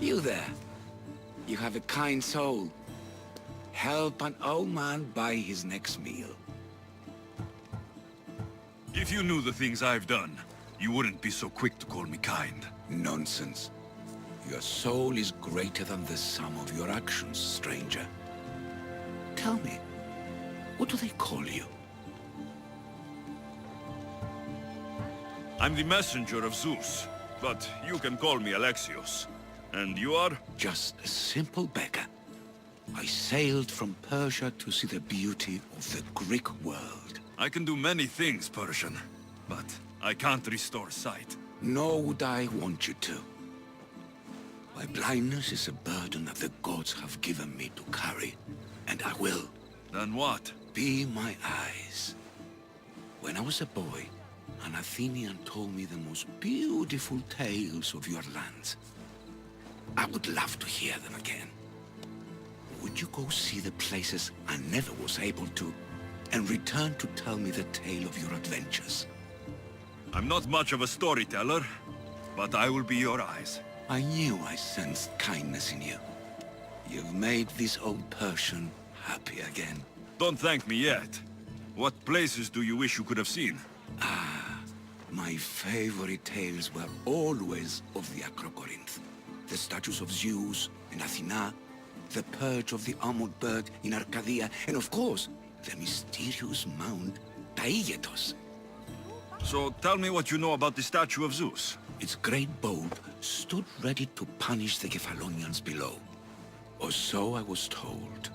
You there. You have a kind soul. Help an old man buy his next meal. If you knew the things I've done, you wouldn't be so quick to call me kind. Nonsense. Your soul is greater than the sum of your actions, stranger. Tell me, what do they call you? I'm the messenger of Zeus, but you can call me Alexios. And you are? Just a simple beggar. I sailed from Persia to see the beauty of the Greek world. I can do many things, Persian, but I can't restore sight. Nor would I want you to. My blindness is a burden that the gods have given me to carry, and I will. Then what? Be my eyes. When I was a boy, an Athenian told me the most beautiful tales of your lands. I would love to hear them again. Would you go see the places I never was able to, and return to tell me the tale of your adventures? I'm not much of a storyteller, but I will be your eyes. I knew I sensed kindness in you. You've made this old Persian happy again. Don't thank me yet. What places do you wish you could have seen? My favorite tales were always of the Acrocorinth. The statues of Zeus in Athena, the perch of the armored bird in Arcadia, and of course, the mysterious mound Taigetos. So tell me what you know about the statue of Zeus. Its great bulb stood ready to punish the Kephalonians below. Or so I was told.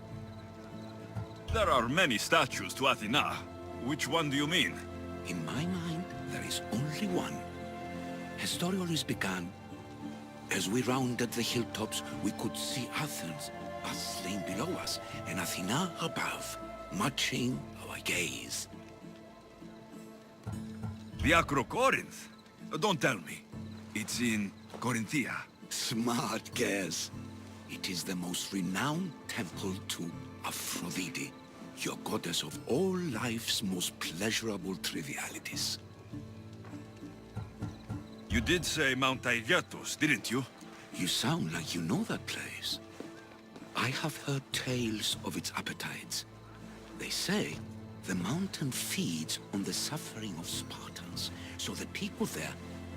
There are many statues to Athena. Which one do you mean? In my mind, there is only one. Her story always began. As we rounded the hilltops, we could see Athens bustling below us, and Athena above, matching our gaze. The Acrocorinth? Don't tell me. It's in Corinthia. Smart guess. It is the most renowned temple to Aphrodite, your goddess of all life's most pleasurable trivialities. You did say Mount Taygetos, didn't you? You sound like you know that place. I have heard tales of its appetites. They say the mountain feeds on the suffering of Spartans, so the people there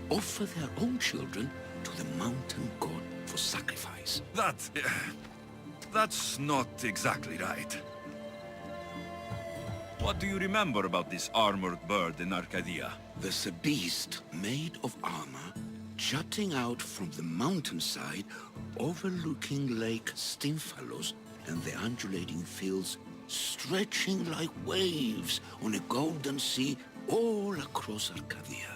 offer their own children to the mountain god for sacrifice. That's not exactly right. What do you remember about this armored bird in Arcadia? There's a beast made of armor jutting out from the mountainside, overlooking Lake Stymphalos and the undulating fields stretching like waves on a golden sea all across Arcadia.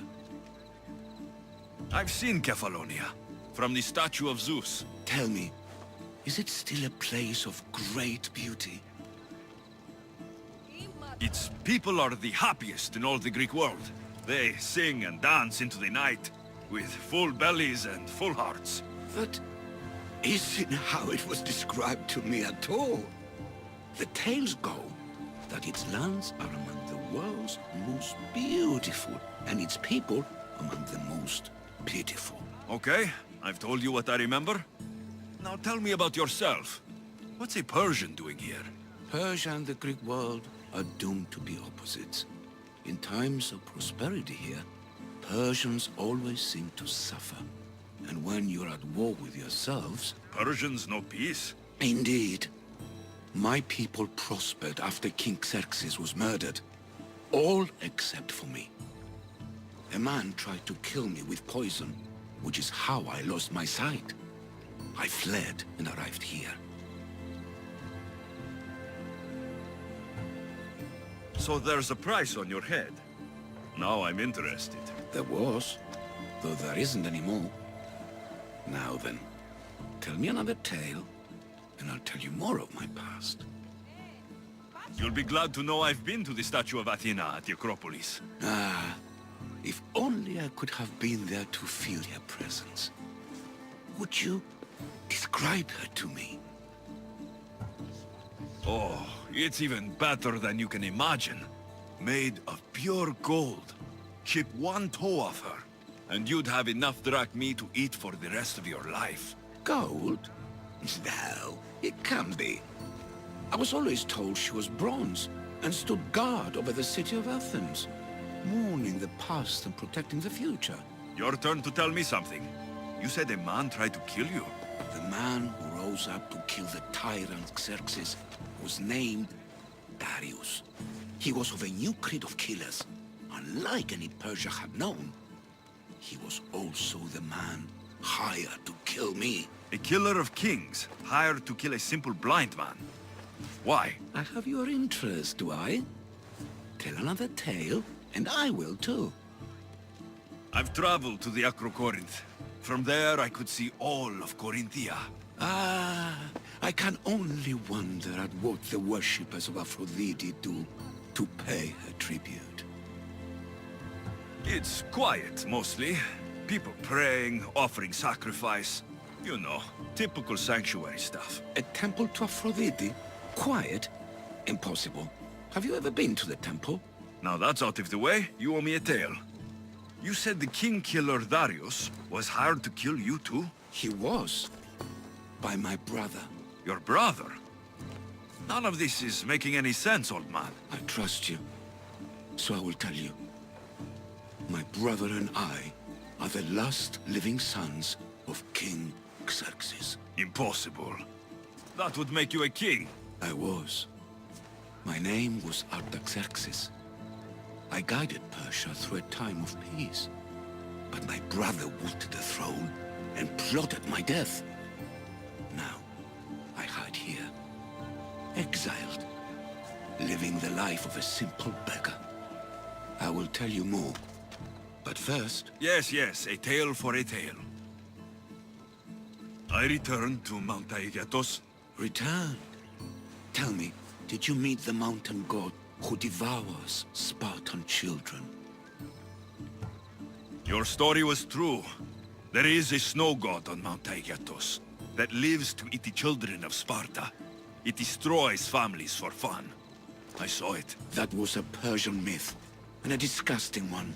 I've seen Kephallonia, from the statue of Zeus. Tell me, is it still a place of great beauty? Its people are the happiest in all the Greek world. They sing and dance into the night, with full bellies and full hearts. That isn't how it was described to me at all. The tales go that its lands are among the world's most beautiful, and its people among the most pitiful. Okay, I've told you what I remember. Now tell me about yourself. What's a Persian doing here? Persia and the Greek world are doomed to be opposites. In times of prosperity here, Persians always seem to suffer. And when you're at war with yourselves... Persians know peace? Indeed. My people prospered after King Xerxes was murdered. All except for me. A man tried to kill me with poison, which is how I lost my sight. I fled and arrived here. So there's a price on your head. Now I'm interested. There was, though there isn't anymore. Now then, tell me another tale, and I'll tell you more of my past. You'll be glad to know I've been to the statue of Athena at the Acropolis. Ah, if only I could have been there to feel her presence. Would you describe her to me? Oh, it's even better than you can imagine. Made of pure gold. Chip one toe off her, and you'd have enough drachmae to eat for the rest of your life. Gold? No, it can't be. I was always told she was bronze and stood guard over the city of Athens, mourning the past and protecting the future. Your turn to tell me something. You said a man tried to kill you. The man who rose up to kill the tyrant Xerxes was named Darius. He was of a new creed of killers, unlike any Persia had known. He was also the man hired to kill me. A killer of kings, hired to kill a simple blind man. Why? I have your interest, do I? Tell another tale, and I will too. I've traveled to the Acrocorinth. From there, I could see all of Corinthia. Ah, I can only wonder at what the worshippers of Aphrodite do to pay her tribute. It's quiet, mostly. People praying, offering sacrifice. You know, typical sanctuary stuff. A temple to Aphrodite? Quiet? Impossible. Have you ever been to the temple? Now that's out of the way, you owe me a tale. You said the king killer Darius was hired to kill you too? He was. By my brother. Your brother? None of this is making any sense, old man. I trust you, so I will tell you. My brother and I are the last living sons of King Xerxes. Impossible. That would make you a king. I was. My name was Artaxerxes. I guided Persia through a time of peace. But my brother wilted the throne and plotted my death. Now, I hide here, exiled, living the life of a simple beggar. I will tell you more, but first... Yes, a tale for a tale. I returned to Mount Aegatos. Returned? Tell me, did you meet the mountain god who devours Spartan children? Your story was true. There is a snow god on Mount Aegatos that lives to eat the children of Sparta. It destroys families for fun. I saw it. That was a Persian myth, and a disgusting one.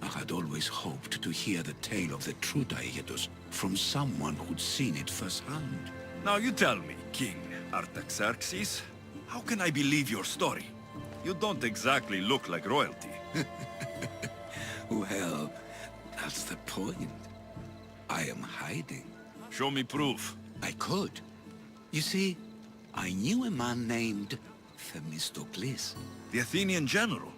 I had always hoped to hear the tale of the true Aegatos from someone who'd seen it firsthand. Now you tell me, King Artaxerxes, how can I believe your story? You don't exactly look like royalty. Well, that's the point. I am hiding. Show me proof. I could. You see, I knew a man named Themistocles. The Athenian general.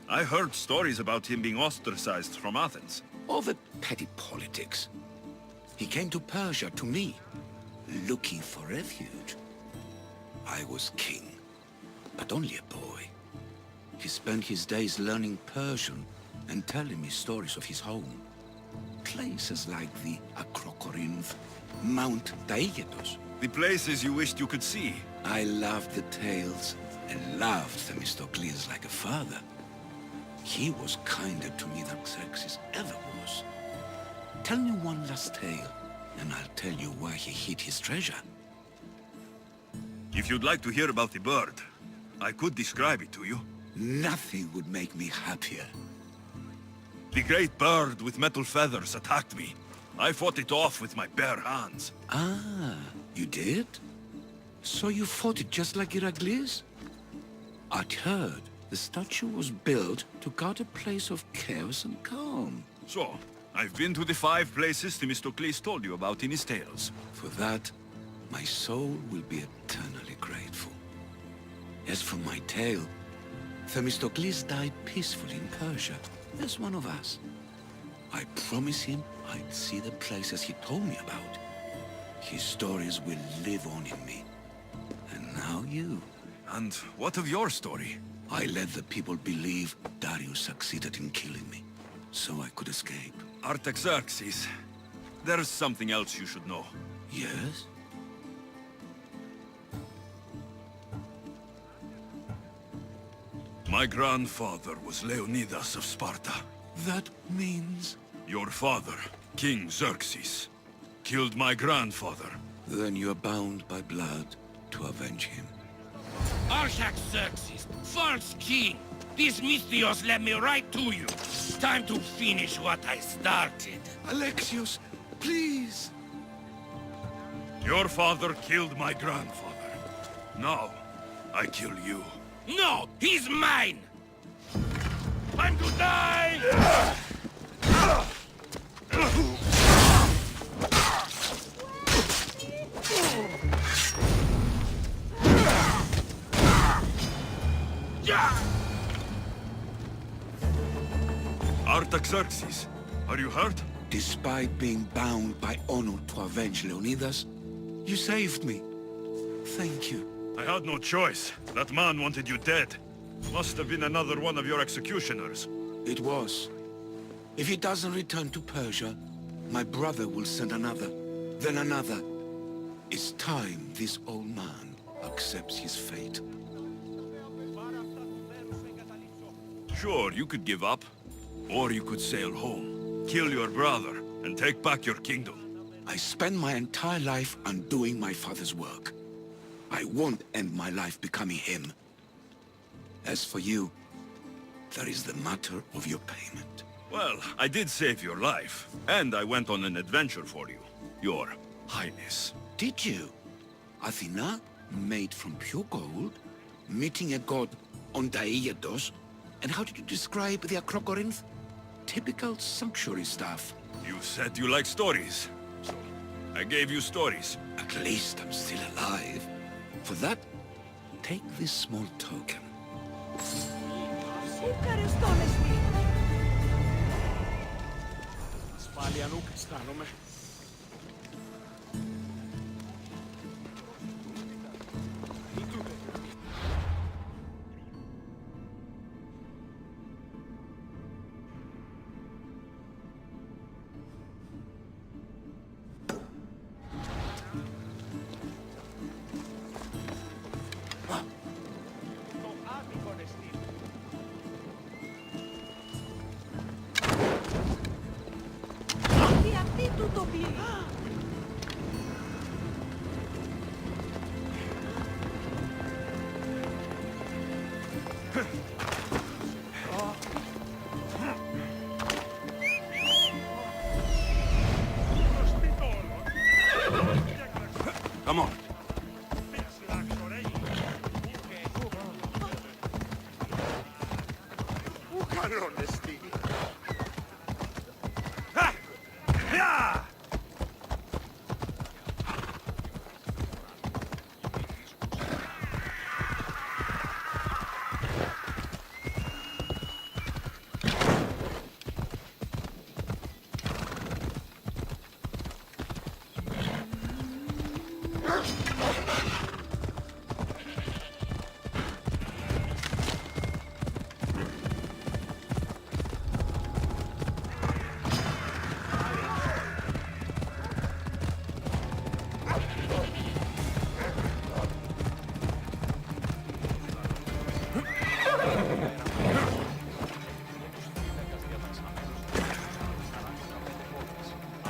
I heard stories about him being ostracized from Athens. Over petty politics. He came to Persia to me, looking for refuge. I was king, but only a boy. He spent his days learning Persian and telling me stories of his home. Places like the Acrocorinth, Mount Aegatos. The places you wished you could see. I loved the tales and loved Themistocles like a father. He was kinder to me than Xerxes ever was. Tell me one last tale, and I'll tell you where he hid his treasure. If you'd like to hear about the bird, I could describe it to you. Nothing would make me happier. The great bird with metal feathers attacked me. I fought it off with my bare hands. Ah, you did? So you fought it just like Heracles? I'd heard the statue was built to guard a place of chaos and calm. So, I've been to the 5 places Themistocles told you about in his tales. For that, my soul will be eternally grateful. As for my tale, Themistocles died peacefully in Persia, as one of us. I promise him I'd see the places he told me about. His stories will live on in me. And now you. And what of your story? I let the people believe Darius succeeded in killing me, so I could escape. Artaxerxes, there's something else you should know. Yes? My grandfather was Leonidas of Sparta. That means... Your father, King Xerxes, killed my grandfather. Then you're bound by blood to avenge him. Artaxerxes, false king! These Mythios led me right to you. Time to finish what I started. Alexios, please! Your father killed my grandfather. Now, I kill you. No, he's mine! Time to die! Artaxerxes, are you hurt? Despite being bound by honor to avenge Leonidas, you saved me. Thank you. I had no choice. That man wanted you dead. Must have been another one of your executioners. It was. If he doesn't return to Persia, my brother will send another, then another. It's time this old man accepts his fate. Sure, you could give up. Or you could sail home, kill your brother, and take back your kingdom. I spent my entire life undoing my father's work. I won't end my life becoming him. As for you, there is the matter of your payment. Well, I did save your life, and I went on an adventure for you, Your Highness. Did you? Athena, made from pure gold, meeting a god on Daiados, and how did you describe the Acrocorinth? Typical sanctuary stuff. You said you like stories, so I gave you stories. At least I'm still alive. For that, take this small token. Ασφάλεια νουκ αισθάνομαι. Come on.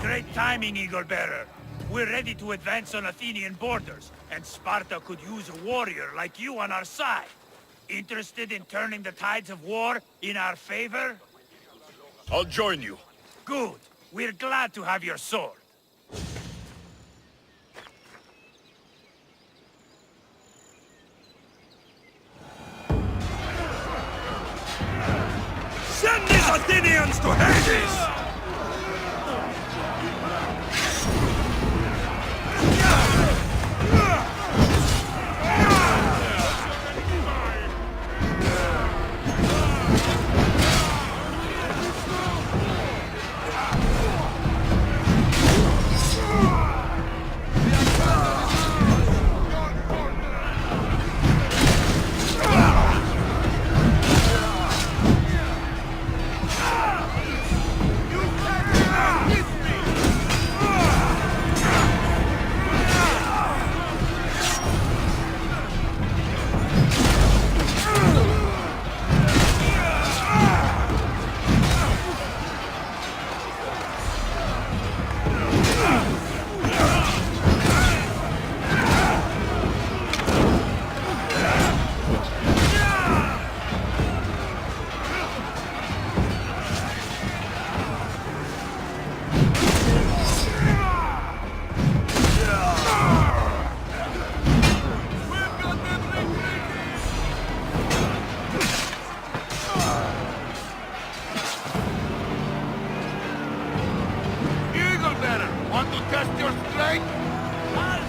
Great timing, Eagle Bearer. We're ready to advance on Athenian borders, and Sparta could use a warrior like you on our side. Interested in turning the tides of war in our favor? I'll join you. Good. We're glad to have your sword. Send these Athenians to Hades! Want to test your strength? I'll